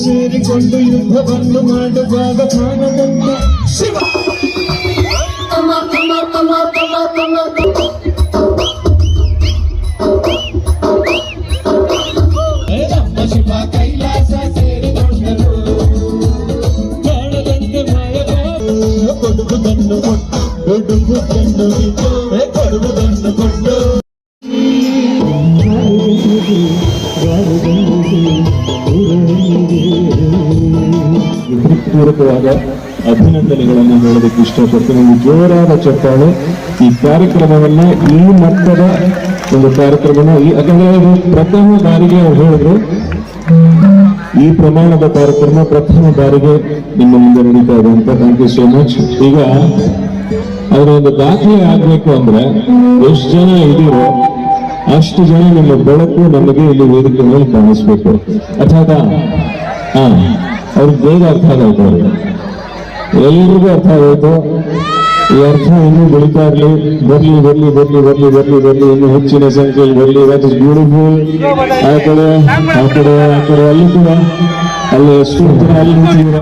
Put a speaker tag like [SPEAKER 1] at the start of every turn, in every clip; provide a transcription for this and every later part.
[SPEAKER 1] ಸೇರಿಕೊಂಡು ಯುದ್ಧವನ್ನು ಮಾಡುವಾಗ ಕಾಣದಂತೆ ಶಿವ ನಮ್ಮ ಶಿವ ಕೈಲಾಸ ಸೇರಿಕೊಂಡರು ಕಾಣದಂತೆ ಮಾಯವ ಕೊಡುವುದನ್ನು ಕೊಟ್ಟು ಕೊಡುವುದನ್ನು ಕೊಡುವುದನ್ನು ಕೊಟ್ಟು ಪೂರಕವಾದ ಅಭಿನಂದನೆಗಳನ್ನು ಹೇಳೋದಕ್ಕೆ ಇಷ್ಟಪಡ್ತೀನಿ. ಜೋರಾದ ಚಪ್ಪಾಳೆ. ಈ ಕಾರ್ಯಕ್ರಮವನ್ನ ಈ ಮಟ್ಟದ ಒಂದು ಕಾರ್ಯಕ್ರಮನ ಯಾಕಂದ್ರೆ ಇದು ಪ್ರಥಮ ಬಾರಿಗೆ ಅವ್ರು ಹೇಳಿದ್ರು, ಈ ಪ್ರಮಾಣದ ಕಾರ್ಯಕ್ರಮ ಪ್ರಥಮ ಬಾರಿಗೆ ನಿಮ್ಮ ಮುಂದೆ ನಡೀತಾ ಇದೆ ಅಂತ. Thank you so much. ಈಗ ಅದರ ಒಂದು ದಾಖಲೆ ಆಗ್ಬೇಕು ಅಂದ್ರೆ ಎಷ್ಟು ಜನ ಇದೀರೋ ಅಷ್ಟು ಜನ ನಿಮ್ಮ ಬೆಳಕು ನಮಗೆ ಇಲ್ಲಿ ವೇದಿಕೆ ಮೇಲೆ ಕಾಣಿಸ್ಬೇಕು. ಅರ್ಥಾತ ಅವ್ರಿಗೆ ಬೇಗ ಅರ್ಥ ಆಗೋಯ್ತು, ಎಲ್ರಿಗೂ ಅರ್ಥ ಆಗೋಯ್ತು. ಈ ಅರ್ಥ ಇನ್ನೂ ಬೆಳೀತಾ ಇರಲಿ, ಬರ್ಲಿ ಬರ್ಲಿ ಬರ್ಲಿ ಬರ್ಲಿ ಬರ್ಲಿ ಬರ್ಲಿ, ಇನ್ನು ಹೆಚ್ಚಿನ ಸಂಖ್ಯೆಯಲ್ಲಿ ಬರ್ಲಿ. That is beautiful. ಆ ಕಡೆ ಆ ಕಡೆ ಆ ಕಡೆ ಅಲ್ಲಿ ಕೂಡ ಅಲ್ಲಿ ಎಷ್ಟು ಜನ ಅಲ್ಲಿ ನಿಂತಿದ್ದೀರ.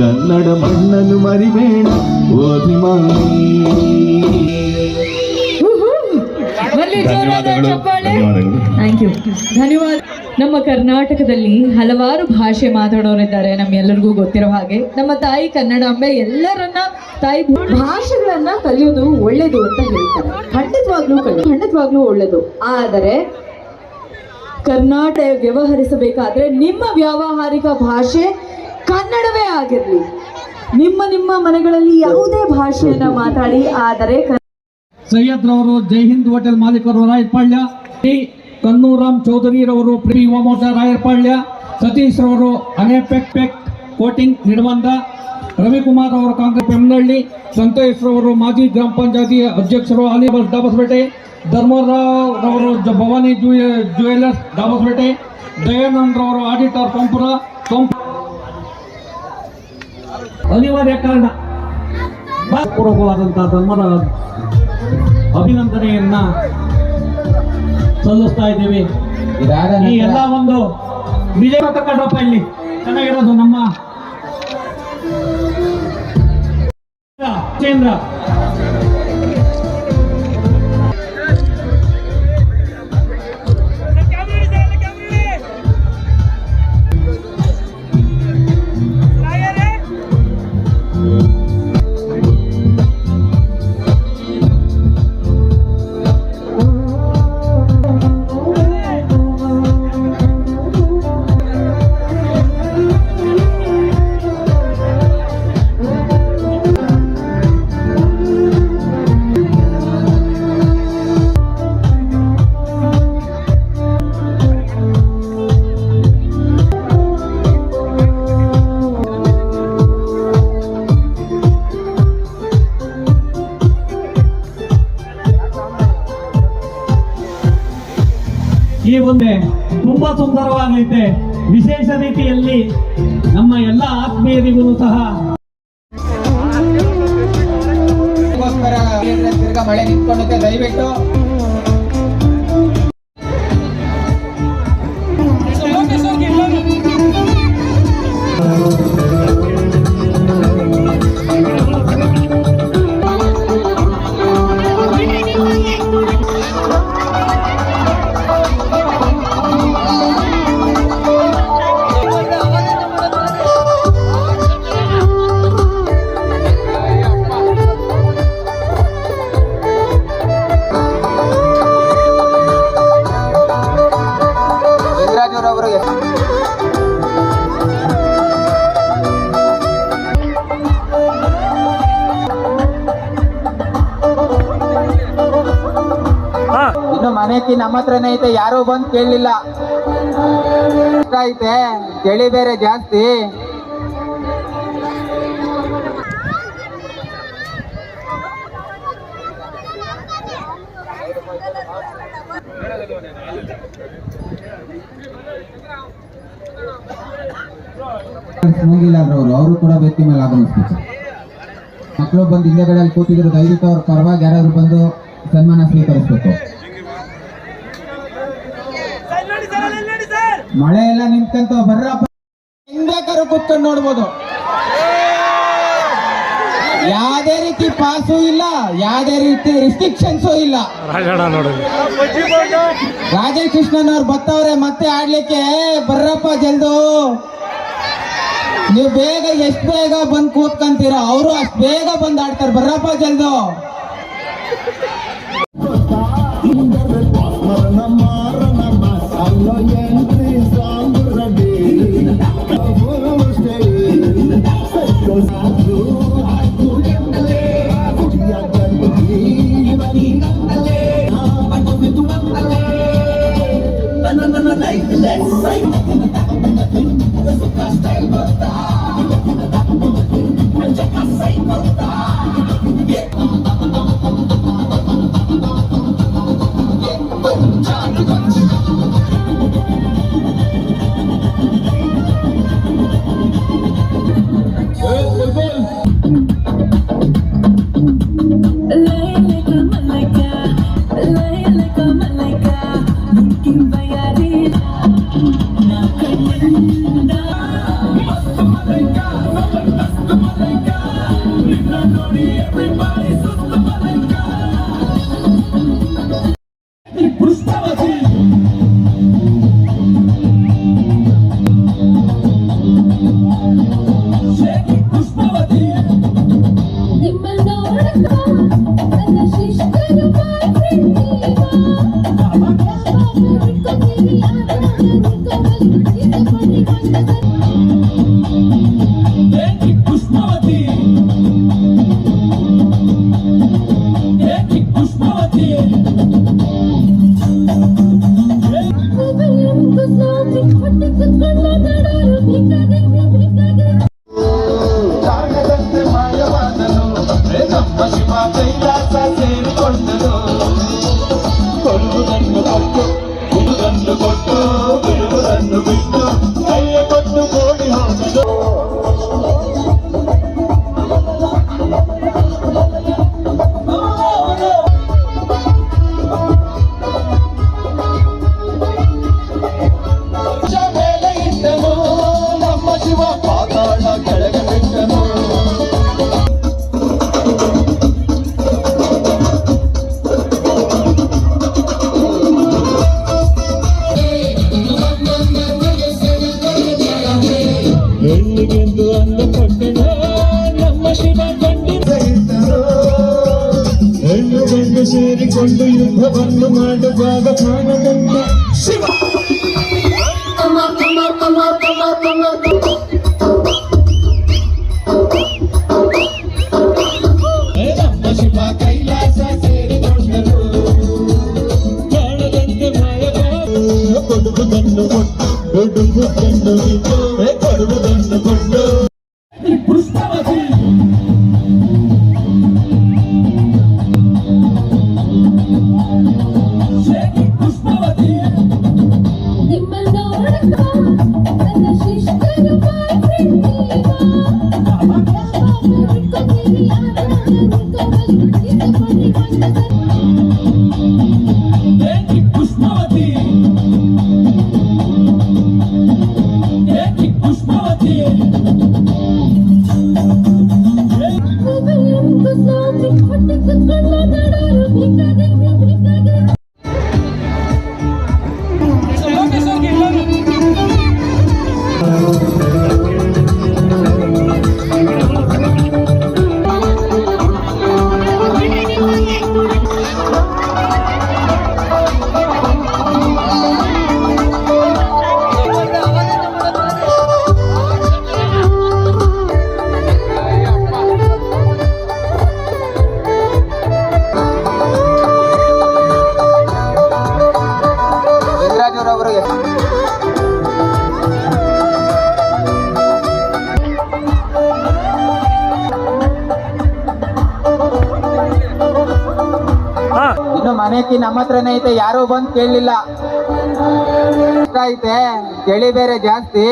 [SPEAKER 1] ಕನ್ನಡ ಮಣ್ಣನ್ನು ಮರಿಬೇಡ ಓ ಅಭಿಮಾನಿ.
[SPEAKER 2] ಧನ್ಯವಾದ. ನಮ್ಮ ಕರ್ನಾಟಕದಲ್ಲಿ ಹಲವಾರು ಭಾಷೆ ಮಾತಾಡೋರಿದ್ದಾರೆ, ನಮ್ಮೆಲ್ಲರಿಗೂ ಗೊತ್ತಿರೋ ಹಾಗೆ. ನಮ್ಮ ತಾಯಿ ಕನ್ನಡಾಂಬೆ ಎಲ್ಲರನ್ನ ತಾಯಿ ಭಾಷೆಗಳನ್ನ ಕಲಿಯೋದು ಒಳ್ಳೇದು ಅಂತ ಹೇಳ್ತಾರೆ. ಖಂಡಿತವಾಗ್ಲೂ ಒಳ್ಳೇದು. ಆದರೆ ಕರ್ನಾಟಕ ವ್ಯವಹರಿಸಬೇಕಾದ್ರೆ ನಿಮ್ಮ ವ್ಯಾವಹಾರಿಕ ಭಾಷೆ ಕನ್ನಡವೇ ಆಗಿರಲಿ. ನಿಮ್ಮ ಮನೆಗಳಲ್ಲಿ ಯಾವುದೇ ಭಾಷೆಯನ್ನ ಮಾತಾಡಿ, ಆದರೆ
[SPEAKER 3] ಸೈಯದ್ ರವರು ಜೈ ಹಿಂದ್ ಹೋಟೆಲ್ ಮಾಲೀಕರು ರಾಯರಪಾಳ್ಯ, ಟಿ ಕನ್ನೂರಾಮ್ ಚೌಧರಿರವರು ಪ್ರಿ ಯುವ ಮೋಟರ್ ರಾಯರಪಾಳ್ಯ, ಸತೀಶ್ ರವರು ಅನೆಪೆಕ್ ಕೋಟಿಂಗ್ ನಿಡವಂದ, ರವಿಕುಮಾರ್ ಅವರು ಕಾಂಗ್ರೆಸ್ ಪೆಮ್ಮನಹಳ್ಳಿ, ಸಂತೋಷ್ ರವರು ಮಾಜಿ ಗ್ರಾಮ ಪಂಚಾಯತಿ ಅಧ್ಯಕ್ಷರು ಅಲಿಬಲ್ ಡಾಬಸ್ಪೇಟೆ, ಧರ್ಮರಾವ್ ರವರು ಭವಾನಿ ಜ್ಯುವೆಲರ್ಸ್ ಡಾಬಸ್ಪೇಟೆ, ದಯಾನಂದ್ ರವರು ಆಡಿಟರ್ ಪಂಪುರ ಅನಿವಾರ್ಯ ಕಾರಣ ಪೂರ್ವಕವಾದಂತಹ ಧರ್ಮದ ಅಭಿನಂದನೆಯನ್ನ ಸಲ್ಲಿಸ್ತಾ ಇದ್ದೀವಿ. ಈ ಎಲ್ಲ ಒಂದು ವಿಜಯ ತಕೊಂಡ್ರಪ್ಪ ಇಲ್ಲಿ ಚೆನ್ನಾಗಿರೋದು ನಮ್ಮ ಕೇಂದ್ರ ಈ ಒಂದೇ ತುಂಬಾ ಸುಂದರವಾಗೈತೆ. ವಿಶೇಷ ರೀತಿಯಲ್ಲಿ ನಮ್ಮ ಎಲ್ಲ ಆತ್ಮೀಯರಿಗೂ ಸಹ
[SPEAKER 4] ತಿರ್ಗಾ ಮಳೆ ನಿಂತ್ಕೊಂಡುತ್ತೆ, ದಯವಿಟ್ಟು ಇನ್ನು ಮನೆಕಿ ನಮ್ಮ ಹತ್ರನೇ ಐತೆ, ಯಾರು ಬಂದು ಕೇಳಲಿಲ್ಲ. ಐತೆ ಚಳಿ ಬೇರೆ ಜಾಸ್ತಿ. ಅವರು ಕೂಡ ವ್ಯಕ್ತಿ ಮೇಲೆ ಆಗಮಿಸ್ಬೇಕು. ಮಕ್ಕಳು ಬಂದು ಹಿಂದೆಗಡೆಯಲ್ಲಿ ಕೂತಿದ್ರು, ದಯವಿಟ್ಟು ಅವ್ರ ಪರವಾಗಿ ಯಾರಾದ್ರೂ ಬಂದು ಸನ್ಮಾನ ಸ್ವೀಕರಿಸ್ಬೇಕು. ಮಳೆ ಎಲ್ಲ ನಿಂತ್ಕಂತ ಬರ್ರಪ್ಪ, ಹೆಂಗ್ ಬೇಕಾದ್ರೂ ಕೂತ್ಕೊಂಡು ನೋಡ್ಬೋದು. ಯಾವ್ದೇ ರೀತಿ ಪಾಸು ಇಲ್ಲ, ಯಾವ್ದೇ ರೀತಿ ರಿಸ್ಟ್ರಿಕ್ಷನ್ಸು ಇಲ್ಲ. ರಾಜೇಶ್ ಕೃಷ್ಣನ್ ಅವ್ರು ಬತ್ತವ್ರೆ ಮತ್ತೆ ಆಡ್ಲಿಕ್ಕೆ, ಬರ್ರಪ್ಪ ಜಲ್ದು. ನೀವು ಬೇಗ ಎಷ್ಟು ಬೇಗ ಬಂದು ಕೂತ್ಕೊಂತೀರ, ಅವರು ಅಷ್ಟು ಬೇಗ ಬಂದು ಆಡ್ತಾರೆ. ಬರ್ರಪ್ಪ ಜಲ್ದು.
[SPEAKER 5] ಕಾಣದಂತೆ ಮಾಯವಾದನು ನಮ್ಮ ಶಿವ ಕೈಲಾಸ ಸೇರಿಕೊಂಡನು ಕೊಡುವುದನ್ನು ಕೊಟ್ಟು ಬಿಡುವುದನ್ನು ಕೊಟ್ಟು ಬಿಡುವುದನ್ನು ಬಿಟ್ಟು ಕೈಯ ಕೊಟ್ಟು ಓಡಿ ಹೋದನು ಮೇಲೆ ಇದ್ದನು ನಮ್ಮ ಶಿವ ಪಾತಾಳ ಕೆಳಗೆ ಬಿಟ್ಟನು ಹೆಣ್ಣಿಗೆಂದು ಅಂದಪಟ್ಟನು ನಮ್ಮ ಶಿವ ಖಂಡಿತ ಇದ್ದನು ಹೆಣ್ಣು ಗಂಡು ಸೇರಿಕೊಂಡು ಯುದ್ಧವನ್ನು ಮಾಡುವಾಗ ಕಾಣದಂತ ಶಿವ ನಮ್ಮ ಶಿವ ಕೈಲಾಸ ಸೇರಿಕೊಂಡನು ಕಾಣದಂತೆ ಮಾಯವಾದ ಕೊಡುವುದನ್ನು ಕೊಟ್ಟು ಕೊಡುವುದನ್ನು ಬಿಟ್ಟು ಕೊಡುವುದನ್ನು ಕೊಟ್ಟು
[SPEAKER 4] ಇನ್ನು ಮನೆಕಿ ನಮ್ಮ ಹತ್ರನೇ ಐತೆ, ಯಾರು ಬಂದು ಕೇಳಲಿಲ್ಲ. ಐತೆ ಚಳಿ ಬೇರೆ ಜಾಸ್ತಿ.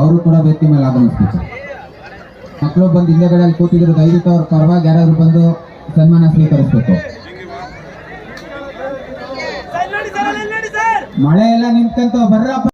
[SPEAKER 4] ಅವರು ಕೂಡ ವ್ಯಕ್ತಿ ಮೇಲೆ ಆಗಮಿಸ್ಬೇಕು. ಮಕ್ಕಳು ಬಂದು ಹಿಂದೆಗಡೆಯಲ್ಲಿ ಕೂತಿದ್ರು, ದಯವಿಟ್ಟು ಅವ್ರ ಪರವಾಗಿ ಯಾರಾದ್ರು ಬಂದು ಸನ್ಮಾನ ಸ್ವೀಕರಿಸ್ಬೇಕು. ಮಳೆ ಎಲ್ಲ ನಿಂತ್ಕಂತ ಬರ್ರಪ್ಪ.